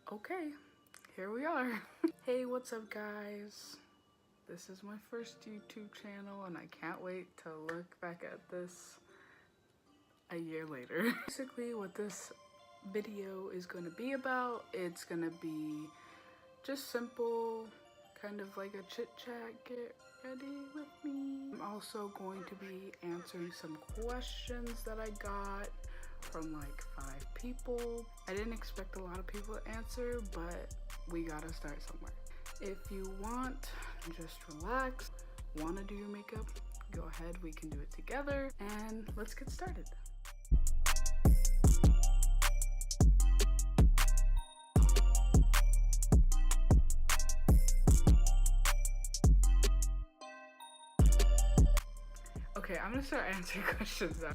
Okay, here we are. Hey, what's up guys? This is my first YouTube channel and I can't wait to look back at this a year later. Basically what this video is going to be about, it's going to be just simple, kind of like a chit chat, get ready with me. I'm also going to be answering some questions that I got from like 5 people. I didn't expect a lot of people to answer, but we gotta start somewhere. If you want, just relax. Wanna do your makeup? Go ahead, we can do it together and let's get started. Okay, I'm gonna start answering questions now.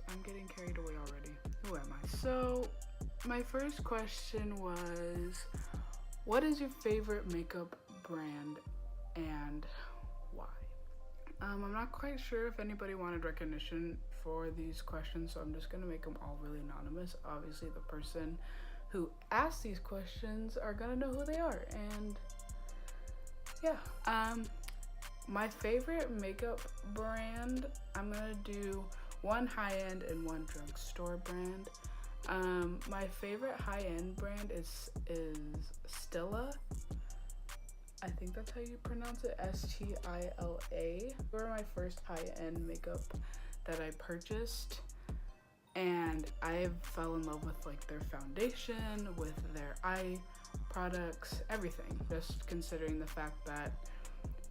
I'm getting carried away already. Who am I? So, my first question was, what is your favorite makeup brand and why? I'm not quite sure if anybody wanted recognition for these questions, so I'm just gonna make them all really anonymous. Obviously, the person who asked these questions are gonna know who they are, and yeah. My favorite makeup brand, I'm gonna do one high-end and one drugstore brand. My favorite high-end brand is Stila. I think that's how you pronounce it, Stila. They were my first high-end makeup that I purchased, and I fell in love with like their foundation, with their eye products, everything. Just considering the fact that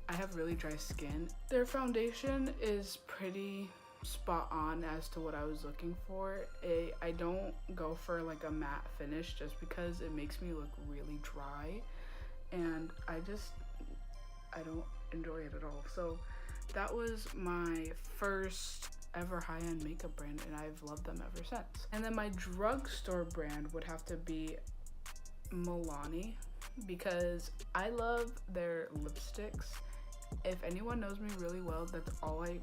I have really dry skin. Their foundation is pretty spot on as to what I was looking for. I don't go for like a matte finish just because it makes me look really dry, and I don't enjoy it at all. So that was my first ever high-end makeup brand and I've loved them ever since. And then my drugstore brand would have to be Milani because I love their lipsticks. If anyone knows me really well, that's all I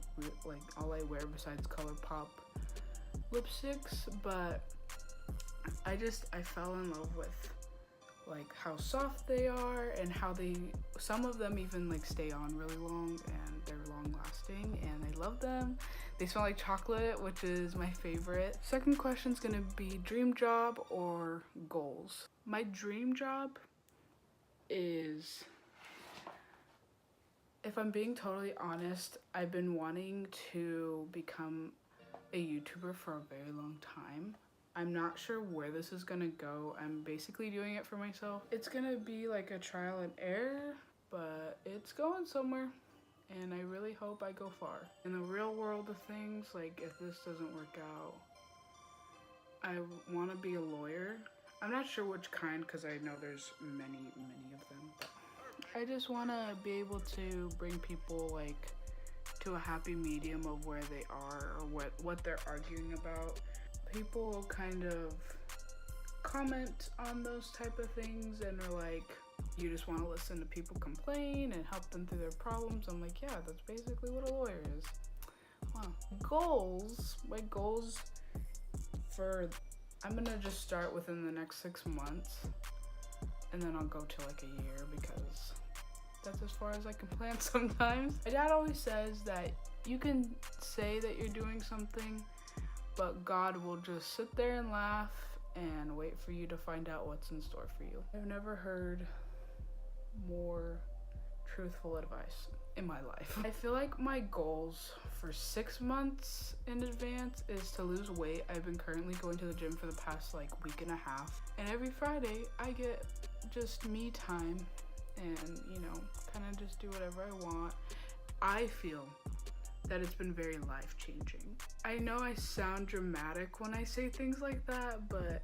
wear besides ColourPop lipsticks. But I fell in love with like how soft they are and how some of them even like stay on really long and they're long lasting, and I love them. They smell like chocolate, which is my favorite. Second question is gonna be dream job or goals. My dream job is, if I'm being totally honest, I've been wanting to become a YouTuber for a very long time. I'm not sure where this is gonna go. I'm basically doing it for myself. It's gonna be like a trial and error, but it's going somewhere and I really hope I go far. In the real world of things, like if this doesn't work out, I wanna be a lawyer. I'm not sure which kind because I know there's many of them, but I just want to be able to bring people like to a happy medium of where they are or what they're arguing about. People kind of comment on those type of things and are like, you just want to listen to people complain and help them through their problems. I'm like, yeah, that's basically what a lawyer is. Wow. My goals I'm gonna just start within the next 6 months. And then I'll go to like a year because that's as far as I can plan sometimes. My dad always says that you can say that you're doing something, but God will just sit there and laugh and wait for you to find out what's in store for you. I've never heard more truthful advice in my life. I feel like my goals for 6 months in advance is to lose weight. I've been currently going to the gym for the past like week and a half, and every Friday I get just me time and, you know, kind of just do whatever I want. I feel that it's been very life-changing. I know I sound dramatic when I say things like that, but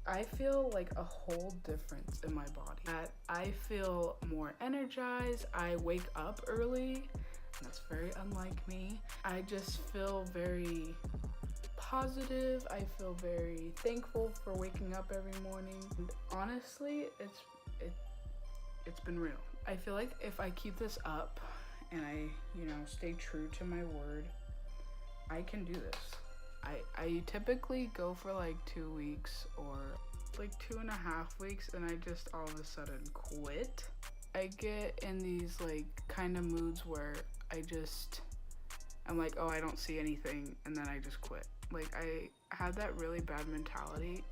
I feel like a whole difference in my body. That I feel more energized. I wake up early, and that's very unlike me. I just feel very positive. I feel very thankful for waking up every morning. And honestly, it's been real. I feel like if I keep this up and I, you know, stay true to my word, I can do this. I typically go for like 2 weeks or like 2.5 weeks, and I just all of a sudden quit. I get in these like kind of moods where I'm like, oh, I don't see anything, and then I just quit. Like, I had that really bad mentality.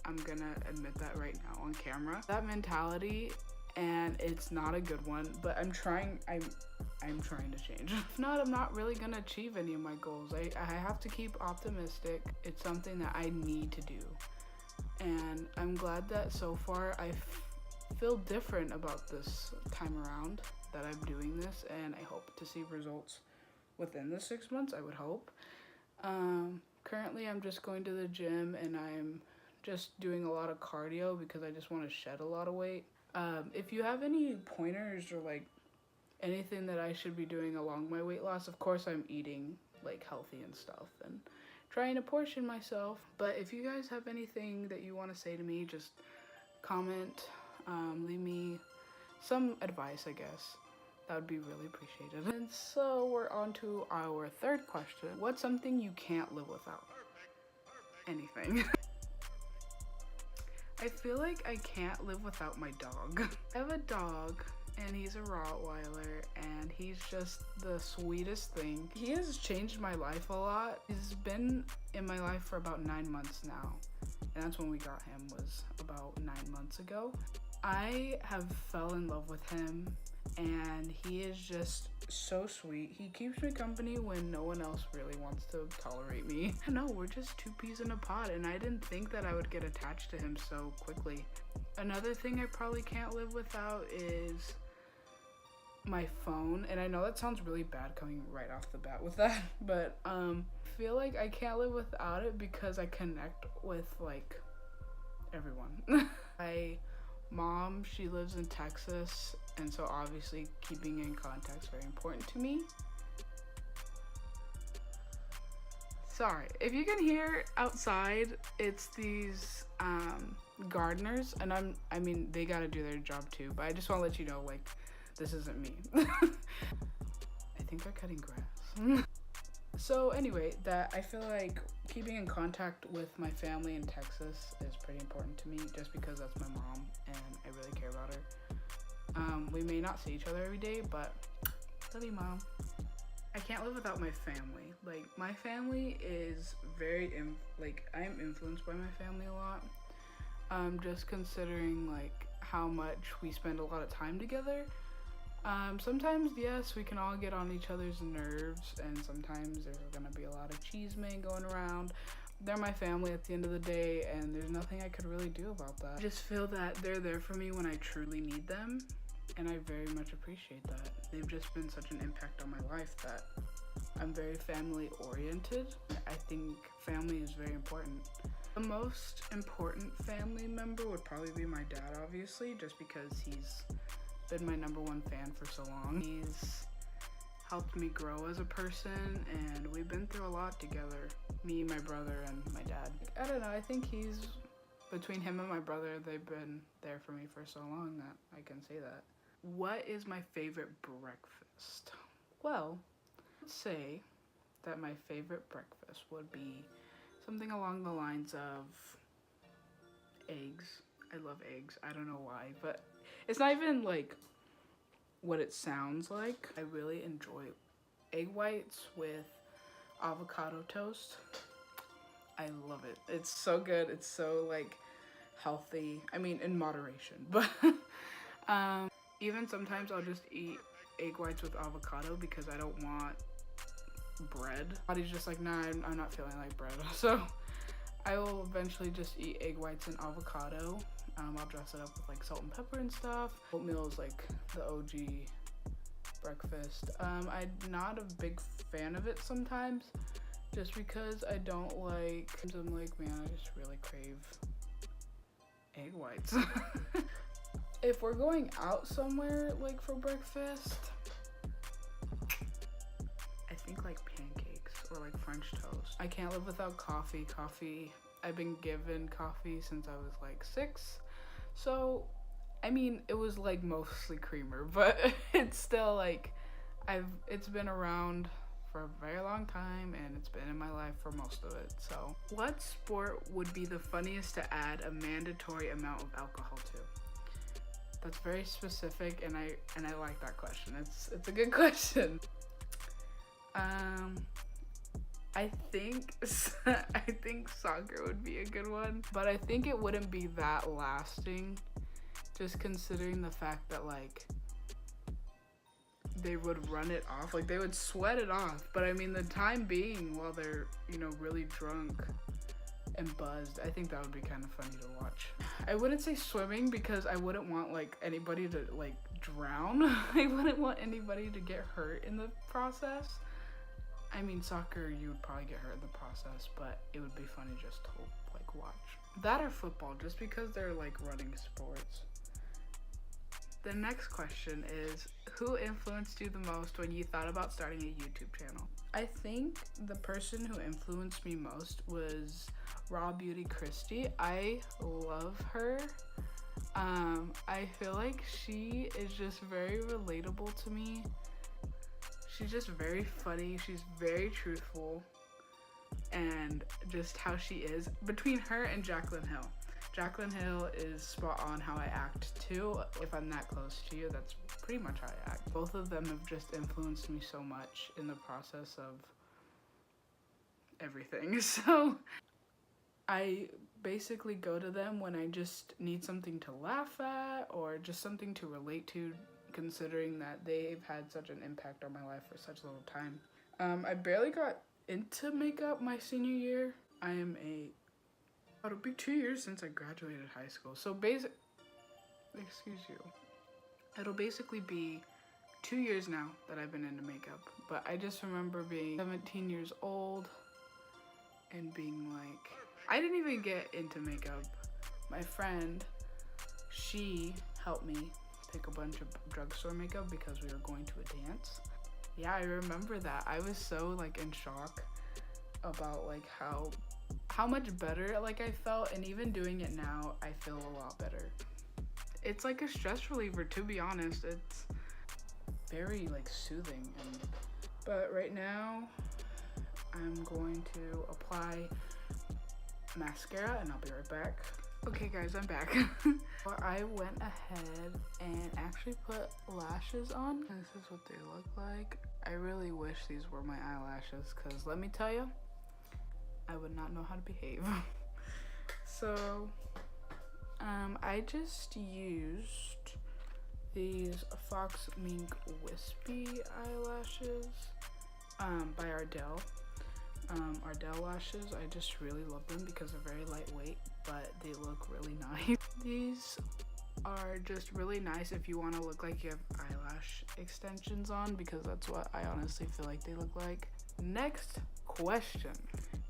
I'm gonna admit that right now on camera. That mentality, and it's not a good one, but I'm trying to change. If not, I'm not really gonna achieve any of my goals. I have to keep optimistic. It's something that I need to do. And I'm glad that so far I feel different about this time around that I'm doing this, and I hope to see results within the 6 months, I would hope. Currently I'm just going to the gym, and I'm just doing a lot of cardio because I just want to shed a lot of weight. If you have any pointers or like anything that I should be doing along my weight loss, of course I'm eating like healthy and stuff and trying to portion myself. But if you guys have anything that you want to say to me, just comment, leave me some advice, I guess. That would be really appreciated. And so we're on to our third question. What's something you can't live without? Anything. I feel like I can't live without my dog. I have a dog, and he's a Rottweiler, and he's just the sweetest thing. He has changed my life a lot. He's been in my life for about 9 months now, and that's when we got him, was about 9 months ago. I have fell in love with him, and he is just so sweet. He keeps me company when no one else really wants to tolerate me. I know, we're just two peas in a pod, and I didn't think that I would get attached to him so quickly. Another thing I probably can't live without is my phone, and I know that sounds really bad coming right off the bat with that, but I feel like I can't live without it because I connect with like everyone. My mom, she lives in Texas, and so obviously keeping in contact is very important to me. Sorry, if you can hear outside, it's these gardeners, and I mean they gotta do their job too, but I just want to let you know, like, this isn't me. I think they're cutting grass. So anyway, that I feel like keeping in contact with my family in Texas is pretty important to me, just because that's my mom and I really care about her. We may not see each other every day, but love you, Mom. I can't live without my family. Like, my family is very, I'm influenced by my family a lot. Just considering like how much we spend a lot of time together. Sometimes, yes, we can all get on each other's nerves, and sometimes there's gonna be a lot of cheeseman going around. They're my family at the end of the day, and there's nothing I could really do about that. I just feel that they're there for me when I truly need them, and I very much appreciate that. They've just been such an impact on my life that I'm very family oriented. I think family is very important. The most important family member would probably be my dad, obviously, just because he's been my #1 fan for so long. He's helped me grow as a person, and we've been through a lot together. Me, my brother, and my dad. I don't know, I think between him and my brother, they've been there for me for so long that I can say that. What is my favorite breakfast? Well, let's say that my favorite breakfast would be something along the lines of eggs. I love eggs. I don't know why, but it's not even like what it sounds like. I really enjoy egg whites with avocado toast. I love it. It's so good. It's so like healthy. I mean, in moderation, but even sometimes I'll just eat egg whites with avocado because I don't want bread. Body's just like, nah, I'm not feeling like bread. So I will eventually just eat egg whites and avocado. I'll dress it up with like salt and pepper and stuff. Oatmeal is like the OG breakfast. I'm not a big fan of it sometimes, just because I don't like, I'm like, man, I just really crave egg whites. If we're going out somewhere like for breakfast, I think like pancakes or like French toast. I can't live without coffee. I've been given coffee since I was like 6. So, I mean, it was like mostly creamer, but it's still like, it's been around for a very long time, and it's been in my life for most of it. So, what sport would be the funniest to add a mandatory amount of alcohol to? That's very specific, and I like that question. It's a good question. I think I think soccer would be a good one, but I think it wouldn't be that lasting, just considering the fact that like they would run it off, like they would sweat it off. But I mean, the time being, while they're, you know, really drunk and buzzed, I think that would be kind of funny to watch. I wouldn't say swimming because I wouldn't want like anybody to like drown. I wouldn't want anybody to get hurt in the process. I mean, soccer, you would probably get hurt in the process, but it would be funny just to like watch. That or football, just because they're like running sports. The next question is, who influenced you the most when you thought about starting a YouTube channel? I think the person who influenced me most was Raw Beauty Christy. I love her. I feel like she is just very relatable to me. She's just very funny, she's very truthful, and just how she is. Between her and Jaclyn Hill. Jaclyn Hill is spot on how I act too. If I'm that close to you, that's pretty much how I act. Both of them have just influenced me so much in the process of everything. So I basically go to them when I just need something to laugh at or just something to relate to, considering that they've had such an impact on my life for such a little time. I barely got into makeup my senior year. It'll be 2 years since I graduated high school. So it'll basically be 2 years now that I've been into makeup. But I just remember being 17 years old and being like, I didn't even get into makeup. My friend, she helped me pick a bunch of drugstore makeup because we were going to a dance. Yeah, I remember that. I was so like in shock about like how much better like I felt, and even doing it now, I feel a lot better. It's like a stress reliever, to be honest. It's very like soothing. But right now, I'm going to apply mascara and I'll be right back. Okay guys, I'm back. I went ahead and actually put lashes on. This is what they look like. I really wish these were my eyelashes, because let me tell you, I would not know how to behave. So, I just used these Fox Mink Wispy eyelashes by Ardell. Ardell lashes, I just really love them because they're very lightweight, but they look really nice. These are just really nice if you want to look like you have eyelash extensions on, because that's what I honestly feel like they look like. Next question.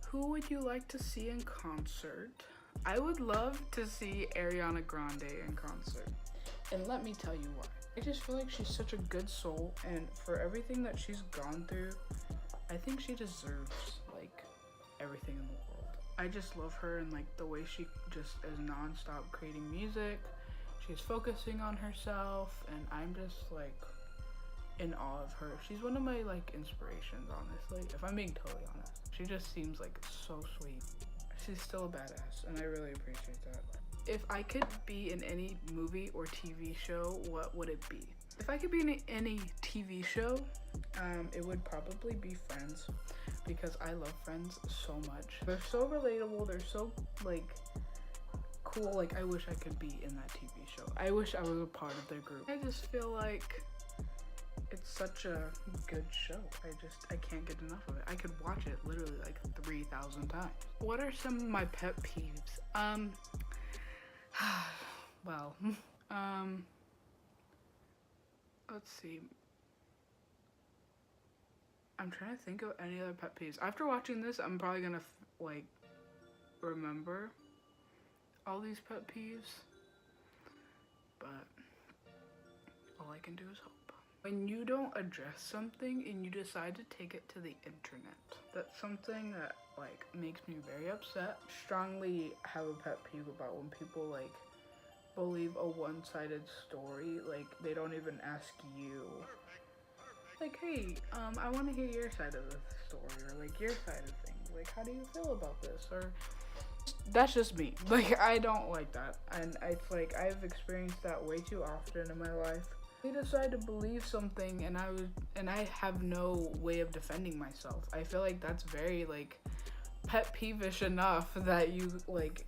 Who would you like to see in concert? I would love to see Ariana Grande in concert. And let me tell you why. I just feel like she's such a good soul, and for everything that she's gone through, I think she deserves like everything in the world. I just love her, and like the way she just is non-stop creating music. She's focusing on herself, and I'm just like in awe of her. She's one of my like inspirations, honestly, if I'm being totally honest. She just seems like so sweet. She's still a badass, and I really appreciate that. If I could be in any movie or TV show, what would it be? If I could be in any TV show, it would probably be Friends, because I love Friends so much. They're so relatable, they're so like cool. Like I wish I could be in that TV show. I wish I was a part of their group. I just feel like it's such a good show. I can't get enough of it. I could watch it literally like 3,000 times. What are some of my pet peeves? Well, let's see. I'm trying to think of any other pet peeves. After watching this, I'm probably gonna like remember all these pet peeves, but all I can do is hope. When you don't address something and you decide to take it to the internet, that's something that like makes me very upset. Strongly have a pet peeve about when people like believe a one-sided story. Like they don't even ask you. like, hey, I want to hear your side of the story, or like your side of things. Like, how do you feel about this? Or that's just me. Like, I don't like that, and it's like I've experienced that way too often in my life. I decide to believe something, and I have no way of defending myself. I feel like that's very like pet peevish enough that you like,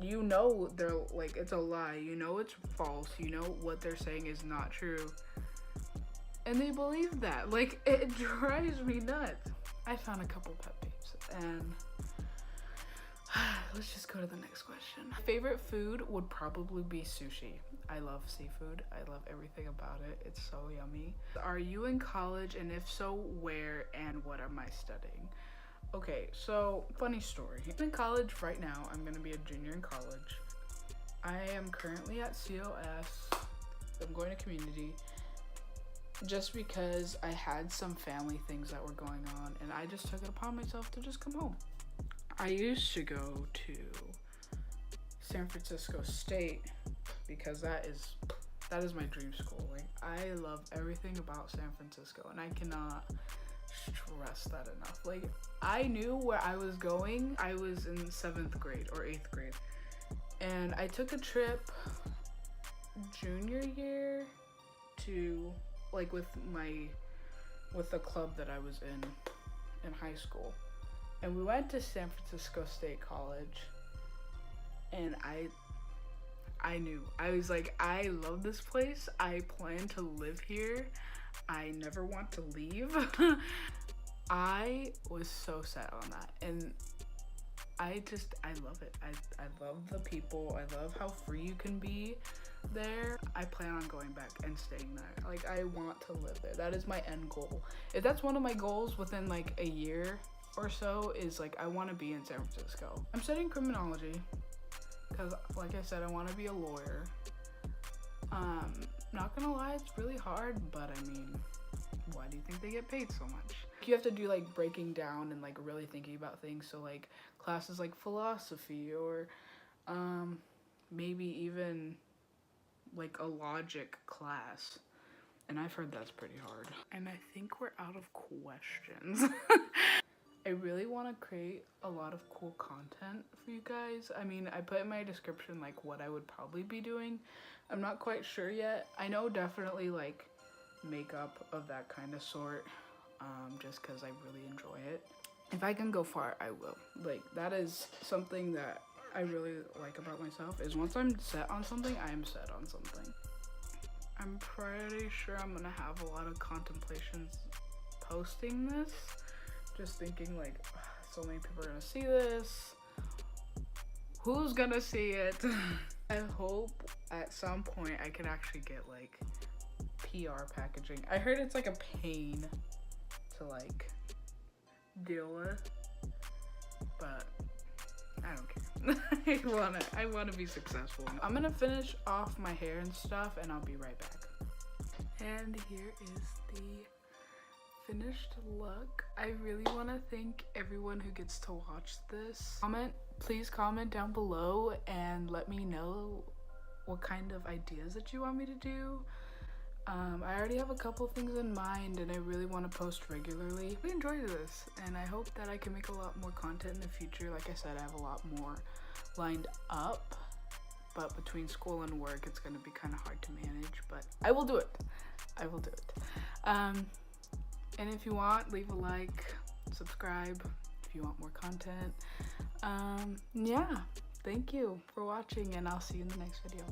you know, they're like, it's a lie, you know, it's false, you know what they're saying is not true, and they believe that. Like, it drives me nuts. I found a couple pet peeves, and let's just go to the next question. Favorite food would probably be sushi. I love seafood. I love everything about it. It's so yummy. Are you in college, and if so, where and what am I studying? Okay, so funny story. I'm in college right now. I'm gonna be a junior in college. I am currently at COS. I'm going to community just because I had some family things that were going on, and I just took it upon myself to just come home. I used to go to San Francisco State because that is my dream school. Like, I love everything about San Francisco, and I cannot stress that enough. Like, I knew where I was going. I was in 7th grade or 8th grade, and I took a trip junior year to, like, with the club that I was in high school, and we went to San Francisco State College, and I knew. I was like, I love this place. I plan to live here. I never want to leave. I was so set on that, and I love it. I love the people. I love how free you can be there. I plan on going back and staying there. Like, I want to live there. That is my end goal. If that's one of my goals within like a year or so, is like, I want to be in San Francisco. I'm studying criminology because, like I said, I want to be a lawyer. Not gonna lie, it's really hard, but I mean, why do you think they get paid so much? You have to do like breaking down and like really thinking about things. So like classes like philosophy, or maybe even like a logic class. And I've heard that's pretty hard. And I think we're out of questions. I really want to create a lot of cool content for you guys. I mean, I put in my description like what I would probably be doing. I'm not quite sure yet. I know definitely like makeup of that kind of sort, just because I really enjoy it. If I can go far, I will. Like, that is something that I really like about myself, is once I'm set on something, I am set on something. I'm pretty sure I'm gonna have a lot of contemplations posting this. Just thinking like, so many people are gonna see this. Who's gonna see it? I hope at some point I can actually get like PR packaging. I heard it's like a pain to like deal with, but I don't care. I wanna be successful. I'm gonna finish off my hair and stuff, and I'll be right back. And here is the finished look. I really want to thank everyone who gets to watch this. Please comment down below and let me know what kind of ideas that you want me to do. I already have a couple things in mind, and I really want to post regularly. I enjoyed this, and I hope that I can make a lot more content in the future. Like I said, I have a lot more lined up, but between school and work, it's going to be kind of hard to manage, but I will do it. I will do it. And if you want, leave a like, subscribe if you want more content. Yeah, thank you for watching, and I'll see you in the next video.